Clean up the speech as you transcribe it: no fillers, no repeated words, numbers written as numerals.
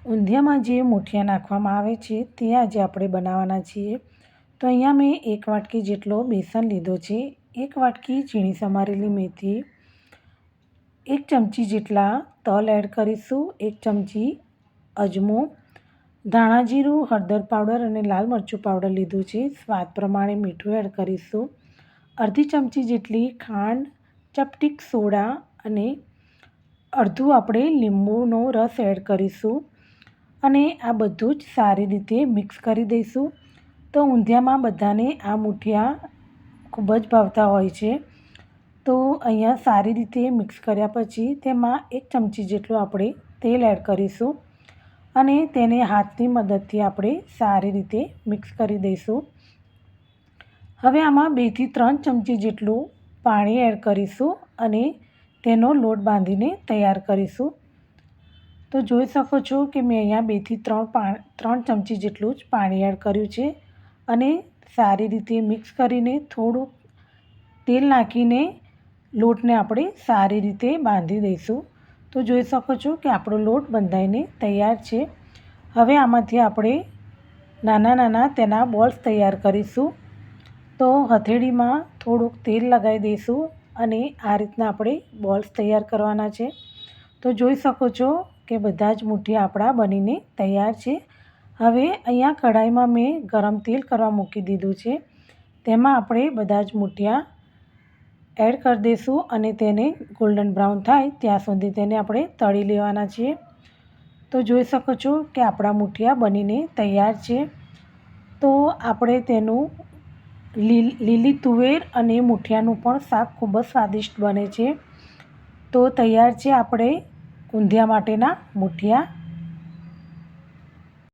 ઊંધિયામાં જે મૂઠિયા નાખવામાં આવે છે તે આજે આપણે બનાવવાના છીએ. તો અહીંયા મેં 1 વાટકી જેટલો બેસન લીધો છે, 1 વાટકી ઝીણી સમારેલી મેથી, 1 ચમચી જેટલા તલ એડ કરીશું, 1 ચમચી અજમો, ધાણા જીરું, હળદર પાવડર અને લાલ મરચું પાવડર લીધું છે. સ્વાદ પ્રમાણે મીઠું એડ કરીશું, અડધી ચમચી જેટલી ખાંડ, ચપટીક સોડા અને અડધું આપણે લીંબુનો રસ એડ કરીશું અને આ બધું જ સારી રીતે મિક્સ કરી દઈશું. તો ઊંધિયામાં બધાને આ મૂઠિયા ખૂબ જ ભાવતા હોય છે. તો અહીંયા સારી રીતે મિક્સ કર્યા પછી તેમાં 1 ચમચી જેટલું આપણે તેલ એડ કરીશું અને તેને હાથની મદદથી આપણે સારી રીતે મિક્સ કરી દઈશું. હવે આમાં 2 થી 3 ચમચી જેટલું પાણી એડ કરીશું અને તેનો લોટ બાંધીને તૈયાર કરીશું. તો જોઈ શકો છો કે મેં અહીંયા 2 થી 3 ચમચી જેટલું જ પાણી એડ કર્યું છે અને સારી રીતે મિક્સ કરીને થોડું તેલ નાખીને લોટને આપણે સારી રીતે બાંધી દઈશું. તો જોઈ શકો છો કે આપણો લોટ બંધાઈને તૈયાર છે. હવે આમાંથી આપણે નાના નાના તેના બોલ્સ તૈયાર કરીશું. તો હથેળીમાં થોડુંક તેલ લગાવી દઈશું અને આ રીતના આપણે બોલ્સ તૈયાર કરવાના છે. તો જોઈ શકો છો કે બધા જ મૂઠિયા આપણા બનીને તૈયાર છે. હવે અહીંયા કઢાઈમાં મેં ગરમ તેલ કરવા મૂકી દીધું છે. તેમાં આપણે બધા જ મૂઠિયા એડ કરી દઈશું અને તેને ગોલ્ડન બ્રાઉન થાય ત્યાં સુધી તેને આપણે તળી લેવાના છીએ. તો જોઈ શકો છો કે આપણા મૂઠિયા બનીને તૈયાર છે. તો આપણે તેનું લીલી તુવેર અને મૂઠિયાનું પણ શાક ખૂબ જ સ્વાદિષ્ટ બને છે. તો તૈયાર છે આપણે ઊંધિયા માટેના મૂઠિયા.